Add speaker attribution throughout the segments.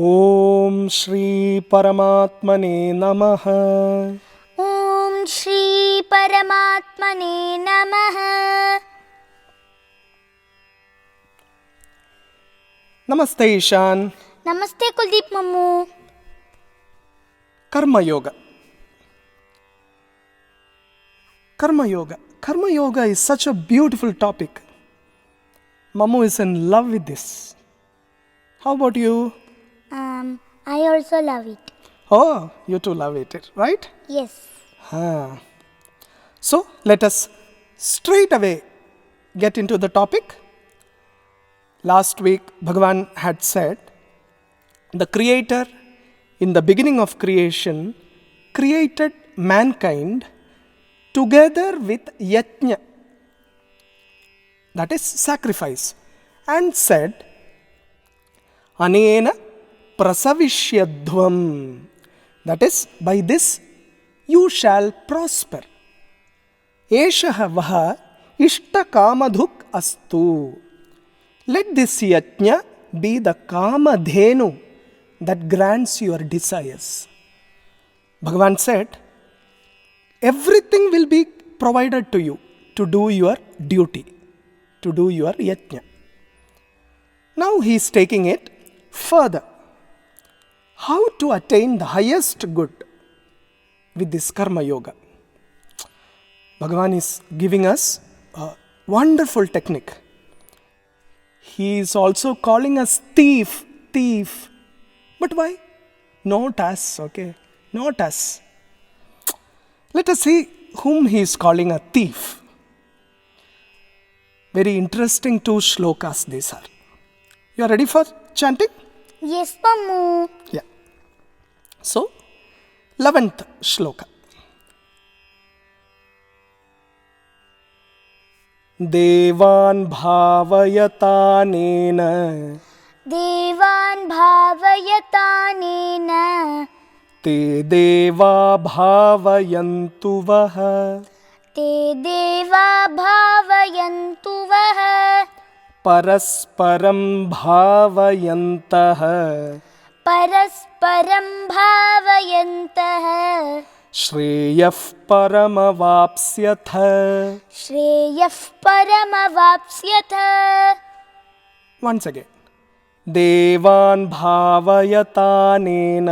Speaker 1: ఓం శ్రీ పరమాత్మనే నమః.
Speaker 2: ఓం శ్రీ పరమాత్మనే నమః.
Speaker 1: నమస్తే ఈశాన్.
Speaker 2: నమస్తే కుల్దీప్ మమ్ము.
Speaker 1: Karma yoga. Karma-yoga is such a beautiful topic. Mamu is in love with this. How about you?
Speaker 2: I also love it.
Speaker 1: Oh, you too love it, right?
Speaker 2: Yes.
Speaker 1: So, let us straight away get into the topic. Last week, Bhagavan had said, the Creator, in the beginning of creation, created mankind together with yajna, that is sacrifice, and said, anena prasavishyadhvam, that is, by this you shall prosper. Eshaha vaha ishtakamadhuk astu. Let this yajna be the kamadhenu that grants your desires. Bhagavan said, everything will be provided to you to do your duty, to do your yajna. Now he is taking it further. How to attain the highest good with this karma yoga? Bhagavan is giving us a wonderful technique. He is also calling us thief. But why? Not us, okay? Not us. Let us see whom he is calling a thief. Very interesting two shlokas these are. You are ready for chanting?
Speaker 2: Yes, Mammu.
Speaker 1: Yeah. So, 11th shloka. Devan bhavayatanena.
Speaker 2: Devan bhavayatanena.
Speaker 1: ते देवा भावयन्तु वः.
Speaker 2: ते देवा भावयन्तु वः.
Speaker 1: परस्परं भावयन्तः.
Speaker 2: परस्परं भावयन्तः.
Speaker 1: श्रेयः परमवाप्स्यथ.
Speaker 2: श्रेयः परमवाप्स्यथ.
Speaker 1: Once again. देवान् भावयतानेन.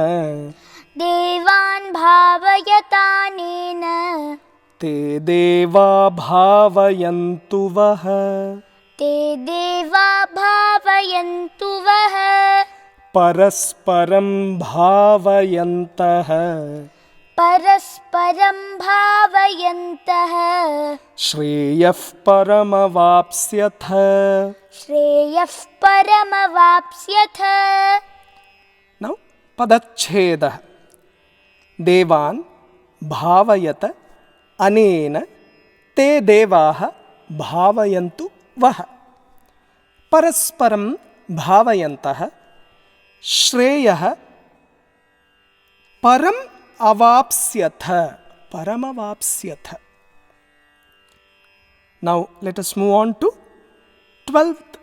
Speaker 2: देवान् भावयतानेन.
Speaker 1: ते देवा भावयन्तु वः.
Speaker 2: ते देवा भावयन्तु वः.
Speaker 1: परस्परं भावयन्तः.
Speaker 2: परस्परं भावयन्तः.
Speaker 1: श्रेयः परमवाप्स्यथ.
Speaker 2: श्रेयः परमवाप्स्यथ.
Speaker 1: Now, padachhedah. Devan bhavayat anena te devaha bhavayantu vaha. Parasparam bhavayantah. Shreyah param avapsyatha. Paramavapsyatha. Now, let us move on to 12th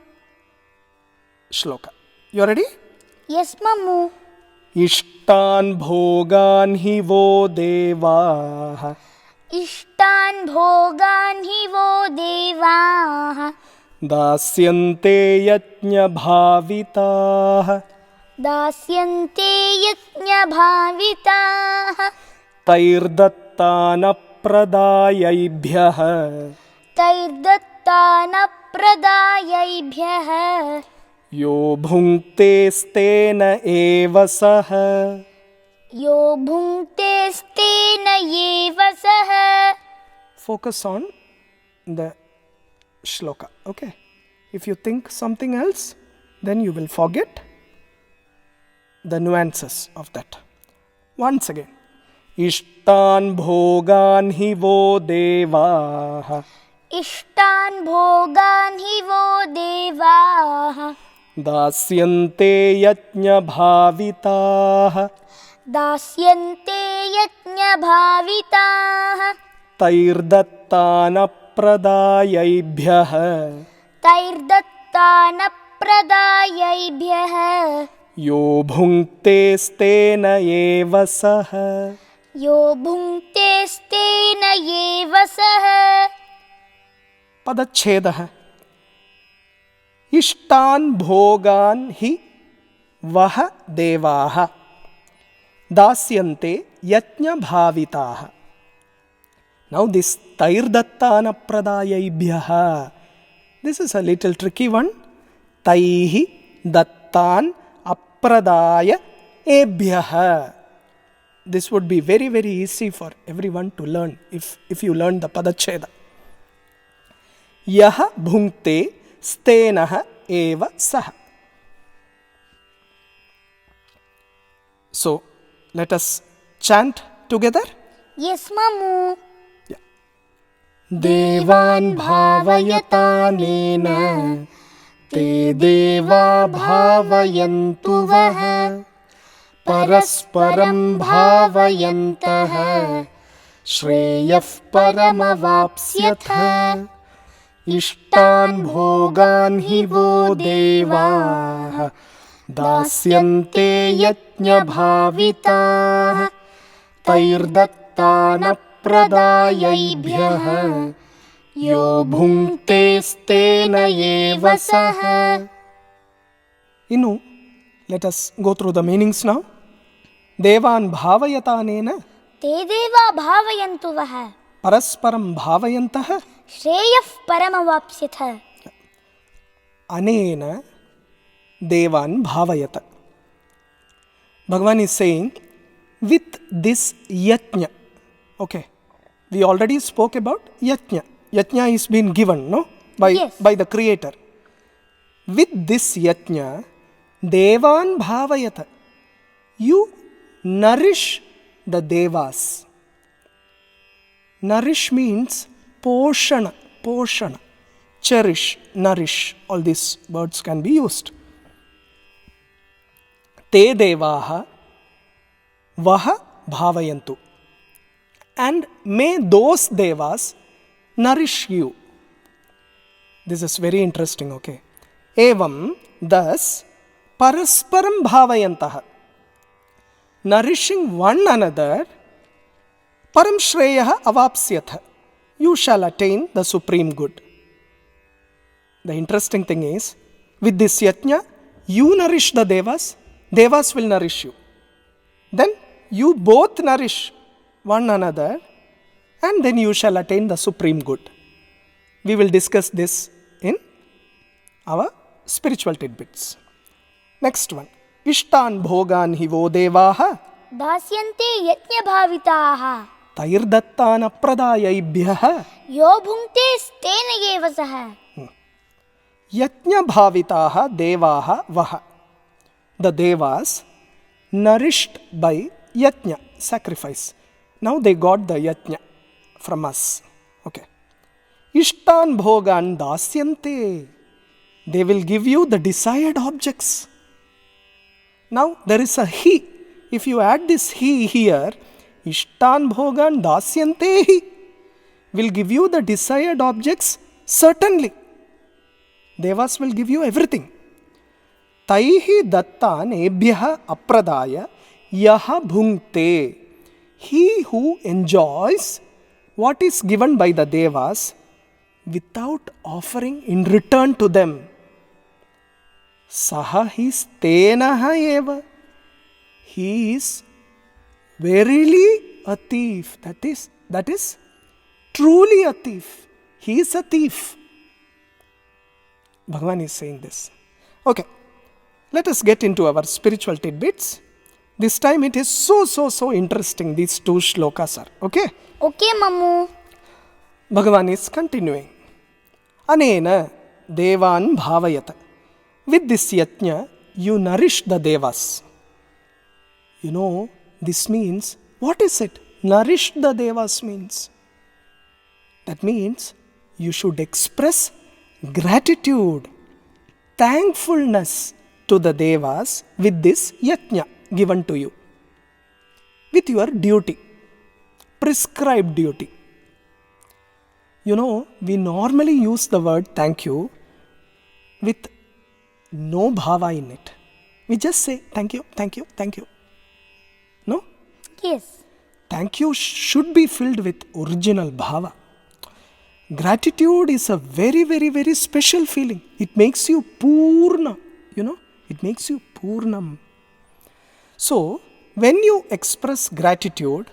Speaker 1: shloka. You are ready?
Speaker 2: Yes, Mammu.
Speaker 1: इष्टान् भोगान् हि वो देवाः.
Speaker 2: इष्टान् भोगान् हि वो देवाः.
Speaker 1: दास्यन्ते यज्ञभाविताः.
Speaker 2: दास्यन्ते यज्ञभाविताः.
Speaker 1: तैर्दत्तानप्रदायैभ्यः.
Speaker 2: तैर्दत्तानप्रदायैभ्यः.
Speaker 1: यो भुङ्क्तेस्तेन एव सः.
Speaker 2: यो भुङ्क्तेस्तेन एव सः.
Speaker 1: Focus on the shloka, okay? If you think something else, then you will forget the nuances of that. Once again. Ishtan bhogan hi vo devaha.
Speaker 2: इष्टान् भोगान् हि वो देवाः.
Speaker 1: दास्यन्ते यज्ञभाविताः.
Speaker 2: दास्यन्ते यज्ञभाविताः.
Speaker 1: तैर्दत्तानप्रदायैभ्यः.
Speaker 2: तैर्दत्तानप्रदायैभ्यः.
Speaker 1: यो भुङ्क्तेस्तेन एव सः
Speaker 2: यो भुङ्क्तेस्तेन एव सः
Speaker 1: पदच्छेदः इष्टान् भोगान् हि वह देवाः दास्यन्ते यज्ञभाविताः. Now this तैर्दत्तानप्रदायैभ्यः, this is a little tricky one. तैः दत्तान् अप्रदाय एभ्यः. This would be very very easy for everyone to learn if you learn the padacheda. यः भुङ्क्ते स्तेनः एव सः. So let us chant together.
Speaker 2: Yes, Mamu.
Speaker 1: देवान् भावयतानेन ते देवा भावयन्तु वः परस्परं भावयन्तः श्रेयः परमवाप्स्यथ. इष्टान् भोगान् हि वो देवाः दास्यन्ते यज्ञभाविताः तैर्दत्तानप्रदायैभ्यः यो भुङ्क्तेस्तेन एव सः. इनु let us go through the meanings now. देवान् भावयतानेन
Speaker 2: ते देवा भावयन्तु वः
Speaker 1: परस्परं भावयन्तः
Speaker 2: श्रेयः परमवाप्स्यथ.
Speaker 1: अनेन देवान् भावयत. Bhagavan is saying with this yajna. Okay, we already spoke about yajna. Yajna is been given, no, by the creator. With this yajna devan bhavayata, you nourish the devas. Nourish means poshana, cherish, nourish. All these words can be used. Te devaha vaha bhavayantu, and may those devas nourish you. This is very interesting. Okay, evam thus parasparam bhavayantah, nourishing one another, param shreyah avapsyatha, you shall attain the supreme good. The interesting thing is, with this yajna you nourish the devas, devas will nourish you, then you both nourish one another, and then you shall attain the supreme good. We will discuss this in our spiritual tidbits. Next one. Ishtan bhogan hi vo devaha
Speaker 2: दास्यन्ते यज्ञभाविताः
Speaker 1: तैर्दत्तान प्रदायैभ्यः
Speaker 2: यो भुङ्क्तेस्तेन एव सः.
Speaker 1: यज्ञभाविताः देवाः वः. The devas nourished by yajna, sacrifice. Now they got the yajna from us. Okay. Ishtan bhogan dasyante, they will give you the desired objects. Now there is a he. If you add this he here, ishtan bhogan dasyante hi, will give you the desired objects. Certainly devas will give you everything. Taihi dattan ebhyah apradaya yaha bhunkte, he who enjoys what is given by the devas without offering in return to them. Saha hi stenaha eva, he is verily a thief. That is truly a thief. He is a thief. Bhagavan is saying this. Okay, let us get into our spiritual tidbits. This time it is so interesting. These two shlokas are. Okay?
Speaker 2: Okay, Mamu.
Speaker 1: Bhagavan is continuing. Anena devan bhavayata. With this yajna, you nourish the devas. You know, this means, what is it? Nourish the devas means. That means you should express gratitude, thankfulness to the devas with this yajna given to you, with your duty, prescribed duty. You know, we normally use the word thank you with no bhava in it. We just say thank you, thank you, thank you. No?
Speaker 2: Yes.
Speaker 1: Thank you should be filled with original bhava. Gratitude is a very, very, very special feeling. It makes you purna, it makes you purnam. So, when you express gratitude,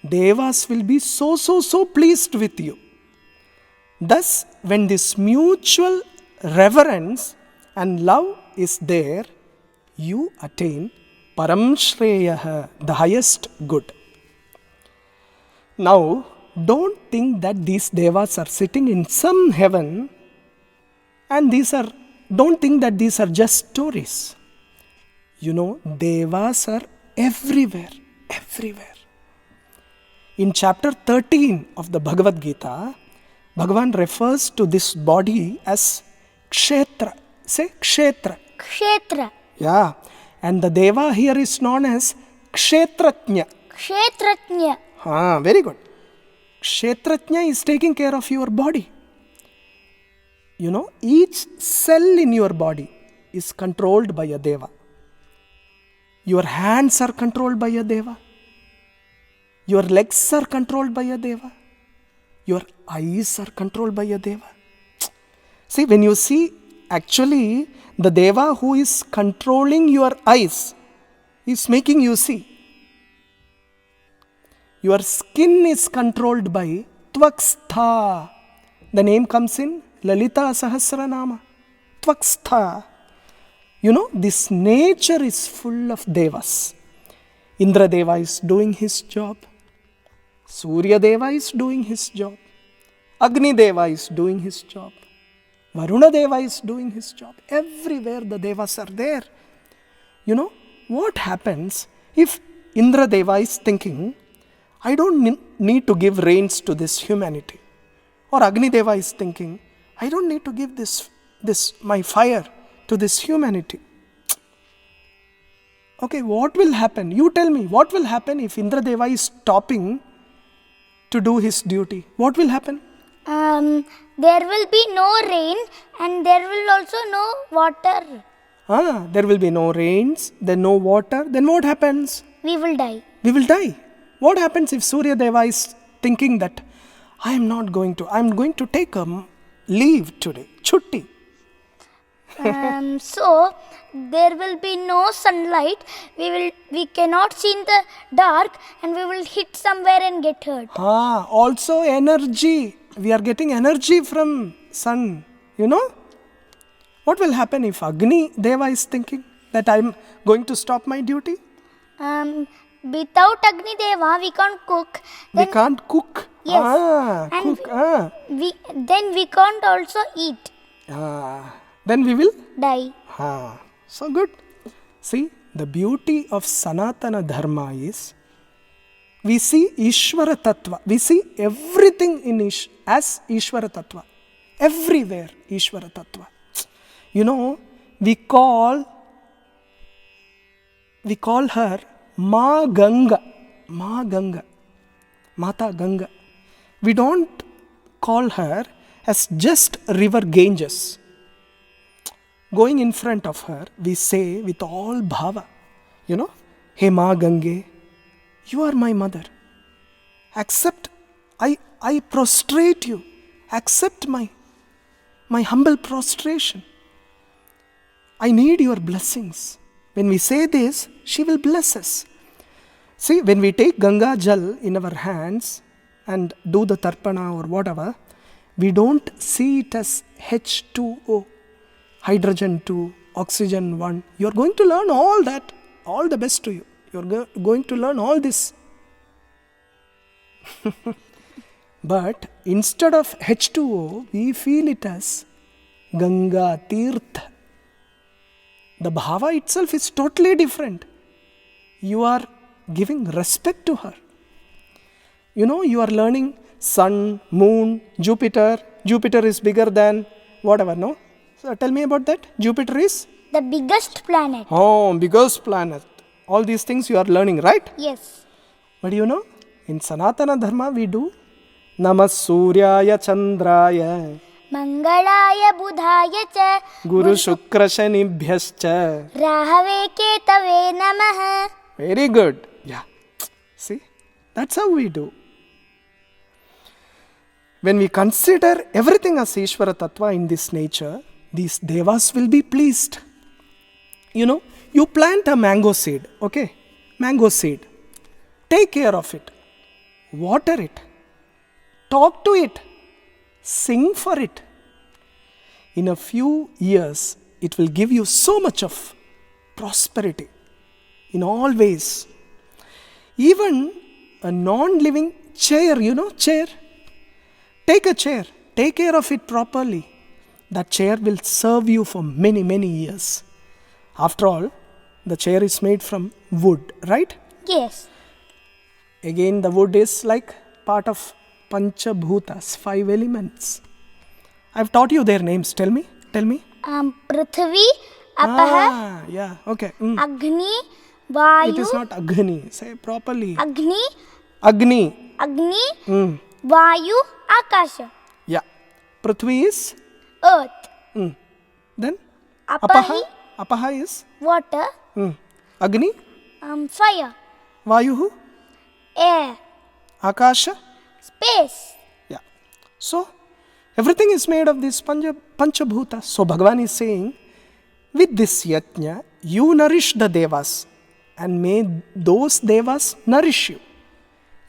Speaker 1: devas will be so pleased with you. Thus, when this mutual reverence and love is there, you attain param shreyaha, the highest good. Now, don't think that these devas are sitting in some heaven and don't think that these are just stories. Devas are everywhere. In chapter 13 of the Bhagavad Gita, Bhagavan refers to this body as kshetra. Say kshetra.
Speaker 2: Kshetra.
Speaker 1: Yeah. And the deva here is known as kshetratnya.
Speaker 2: Kshetratnya.
Speaker 1: Very good. Kshetratnya is taking care of your body. Each cell in your body is controlled by a deva. Your hands are controlled by a deva. Your legs are controlled by a deva. Your eyes are controlled by a deva. See, when you see, actually, the deva who is controlling your eyes is making you see. Your skin is controlled by Tvakstha. The name comes in Lalita Sahasranama. Tvakstha. This nature is full of devas. Indra Deva is doing his job. Surya Deva is doing his job. Agni Deva is doing his job. Varuna Deva is doing his job. Everywhere the devas are there. What happens if Indra Deva is thinking, I don't need to give rains to this humanity. Or Agni Deva is thinking, I don't need to give this my fire to this humanity. Okay, what will happen? You tell me, what will happen if Indra Deva is stopping to do his duty? What will happen?
Speaker 2: There will be no rain and there will also no water.
Speaker 1: There will be no rains, then no water. Then what happens?
Speaker 2: We will die.
Speaker 1: We will die. What happens if Surya Deva is thinking that I'm going to take a leave today, chutti?
Speaker 2: So there will be no sunlight. We cannot see in the dark, and we will hit somewhere and get hurt.
Speaker 1: Also energy. We are getting energy from sun. What will happen if Agni Deva is thinking that I'm going to stop my duty?
Speaker 2: Without Agni Deva, we can't cook.
Speaker 1: We can't cook.
Speaker 2: Yes. Then we can't also eat.
Speaker 1: Then we will
Speaker 2: die.
Speaker 1: So good. See, the beauty of Sanatana Dharma is we see Ishvara Tattva. We see everything as Ishvara Tattva. Everywhere Ishvara Tattva. We call her Ma Ganga. Mata Ganga. We don't call her as just river Ganges. Going in front of her, we say with all bhava, Hey Ma Gange, you are my mother. Accept, I prostrate you. Accept my humble prostration. I need your blessings. When we say this, she will bless us. See, when we take Ganga Jal in our hands and do the tarpana or whatever, we don't see it as H2O, hydrogen 2, oxygen 1. You're going to learn all that. All the best to you. You're going to learn all this. But instead of H2O, we feel it as Ganga Tirtha. The bhava itself is totally different. You are giving respect to her. You are learning sun, moon, Jupiter. Jupiter is bigger than whatever, no? So tell me about that. Jupiter is?
Speaker 2: The biggest planet.
Speaker 1: Biggest planet. All these things you are learning, right?
Speaker 2: Yes.
Speaker 1: But in Sanatana Dharma we do Namas Suryaya Chandraya
Speaker 2: Mangalaya Budhaya cha
Speaker 1: Guru Shukra Shanibhyascha.
Speaker 2: Rahave Ketave Namaha.
Speaker 1: Very good. Yeah. See, that's how we do. When we consider everything as Ishvara Tattva in this nature, these devas will be pleased. You know, you plant a mango seed, okay? Mango seed. Take care of it. Water it. Talk to it. Sing for it. In a few years, it will give you so much of prosperity in all ways. Even a non-living chair, you know, chair. Take a chair. Take care of it properly. That chair will serve you for many, many years. After all, the chair is made from wood, right?
Speaker 2: Yes.
Speaker 1: Again, the wood is like part of Pancha Bhutas, 5 elements. I've taught you their names. Tell me.
Speaker 2: Prithvi, Apaha,
Speaker 1: Yeah, okay.
Speaker 2: Agni,
Speaker 1: It
Speaker 2: Vayu.
Speaker 1: is not Agni. Say properly.
Speaker 2: Agni,
Speaker 1: Agni.
Speaker 2: Vayu, Akasha.
Speaker 1: Yeah. Prithvi is?
Speaker 2: Earth.
Speaker 1: Then?
Speaker 2: Apahi,
Speaker 1: Apaha is?
Speaker 2: water.
Speaker 1: Agni?
Speaker 2: Fire.
Speaker 1: Vayuhu?
Speaker 2: Air.
Speaker 1: Akasha?
Speaker 2: Space.
Speaker 1: Yeah. So, everything is made of this Panchabhuta. So, Bhagavan is saying, with this yajna, you nourish the devas and may those devas nourish you.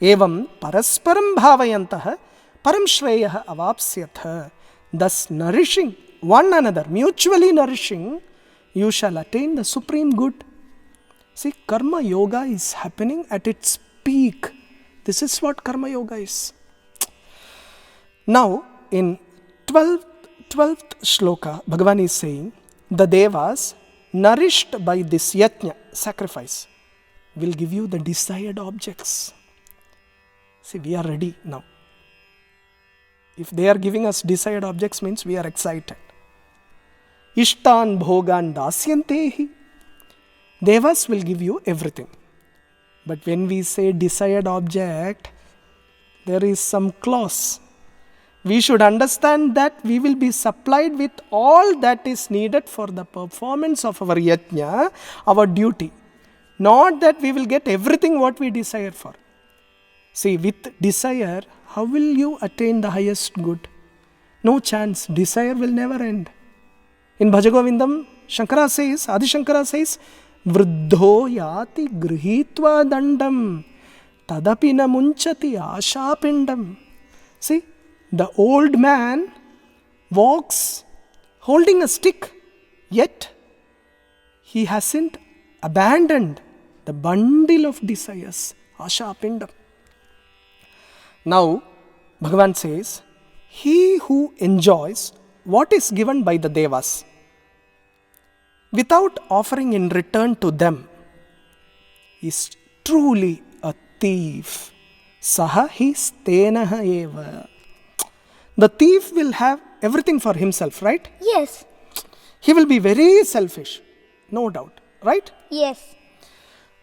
Speaker 1: Evam parasparam bhavayantaha param shreyaha avapsyatha. Thus, nourishing one another, mutually nourishing, you shall attain the supreme good. See, Karma Yoga is happening at its peak. This is what Karma Yoga is. Now, in 12th shloka, Bhagavan is saying, the devas nourished by this yajna, sacrifice, will give you the desired objects. See, we are ready now. If they are giving us desired objects, means we are excited. Ishtan bhogan dasyantehi. Devas will give you everything. But when we say desired object, there is some clause. We should understand that we will be supplied with all that is needed for the performance of our yajna, our duty. Not that we will get everything what we desire for. See, with desire, how will you attain the highest good? No chance. Desire will never end. In Bhajagovindam, Shankara says, Adi Shankara says, Vruddho yati grihitva dandam tadapi na munchati ashapindam. See, the old man walks holding a stick, yet he hasn't abandoned the bundle of desires, ashapindam. Now, Bhagavan says, he who enjoys what is given by the devas without offering in return to them is truly a thief. Saha hi stenaha eva. The thief will have everything for himself, right?
Speaker 2: Yes.
Speaker 1: He will be very selfish, no doubt, right?
Speaker 2: Yes.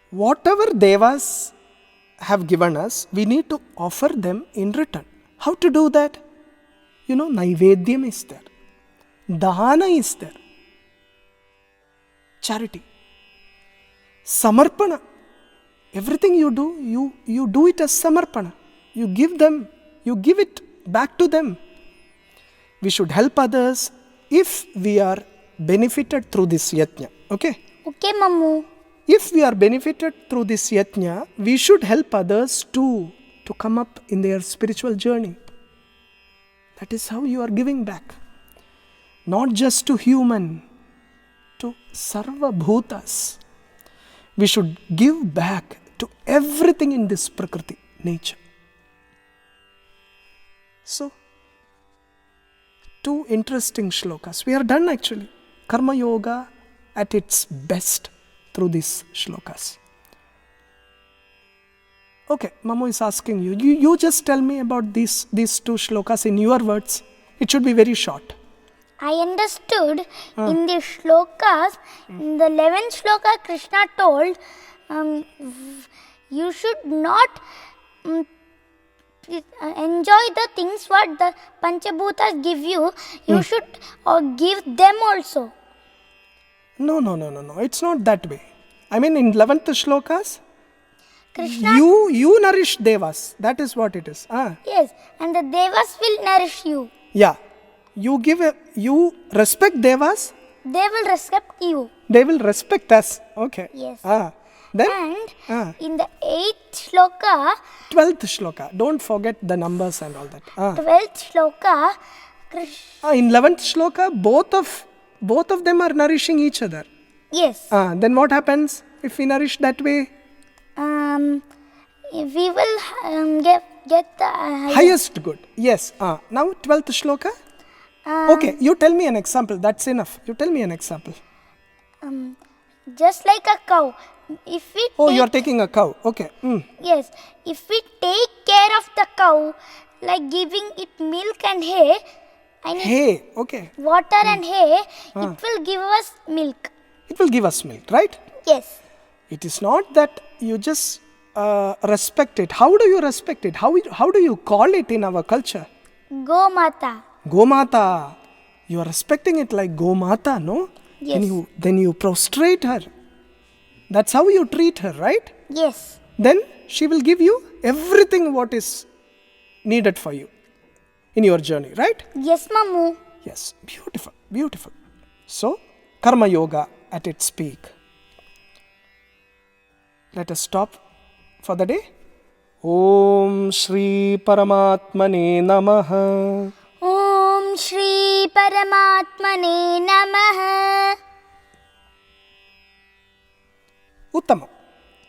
Speaker 1: Whatever devas have given us, we need to offer them in return. How to do that? You know, Naivedyam is there. Dana is there. Charity. Samarpana. Everything you do, you do it as samarpana. You give them, you give it back to them. We should help others if we are benefited through this yajna. Okay?
Speaker 2: Okay, Mammu.
Speaker 1: If we are benefited through this yajna, we should help others too to come up in their spiritual journey. That is how you are giving back. Not just to human, to sarva bhutas. We should give back to everything in this prakriti, nature. So, 2 interesting shlokas. We are done actually. Karma Yoga at its best through these shlokas. Okay, Mamu is asking you. You just tell me about these 2 shlokas in your words. It should be very short.
Speaker 2: I understood in the shlokas, in the 11th shloka, Krishna told, you should not enjoy the things what the Panchabhutas give you, you should give them also.
Speaker 1: No. It's not that way. I mean, in 11th shlokas,
Speaker 2: Krishna,
Speaker 1: you nourish devas. That is what it is.
Speaker 2: yes, and the devas will nourish you.
Speaker 1: Yeah. You respect devas,
Speaker 2: They will respect you.
Speaker 1: they will respect us. Okay.
Speaker 2: Yes.
Speaker 1: Then
Speaker 2: And in the 8th shloka,
Speaker 1: 12th shloka. Don't forget the numbers and all that.
Speaker 2: 12th shloka, Krishna,
Speaker 1: In 11th shloka, both of them are nourishing each other.
Speaker 2: yes,
Speaker 1: Then what happens if we nourish that way?
Speaker 2: we will get the
Speaker 1: Highest good. Yes. Now 12th shloka. Okay, you tell me an example. That's enough. You tell me an example.
Speaker 2: just like a cow. If we
Speaker 1: Oh,
Speaker 2: take,
Speaker 1: you are taking a cow. Okay.
Speaker 2: yes, if we take care of the cow, like giving it milk and hay, I mean
Speaker 1: Hey, okay.
Speaker 2: water and hay, it will give us milk.
Speaker 1: It will give us milk, right?
Speaker 2: Yes.
Speaker 1: It is not that you just respect it. How do you respect it? How do you call it in our culture?
Speaker 2: Gomata.
Speaker 1: Gomata. You are respecting it like Gomata, no?
Speaker 2: Yes.
Speaker 1: Then you prostrate her. That's how you treat her, right?
Speaker 2: Yes.
Speaker 1: Then she will give you everything what is needed for you in your journey, right?
Speaker 2: Yes, Mamu.
Speaker 1: Yes, beautiful. So, Karma Yoga at its peak. Let us stop for the day. Om Shri Paramatmane Namaha.
Speaker 2: Om Shri Paramatmane Namaha.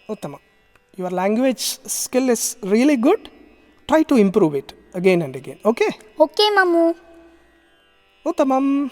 Speaker 1: Uttama. Your language skill is really good. Try to improve it again and again. Okay?
Speaker 2: Okay, Mamu.
Speaker 1: Uttamam.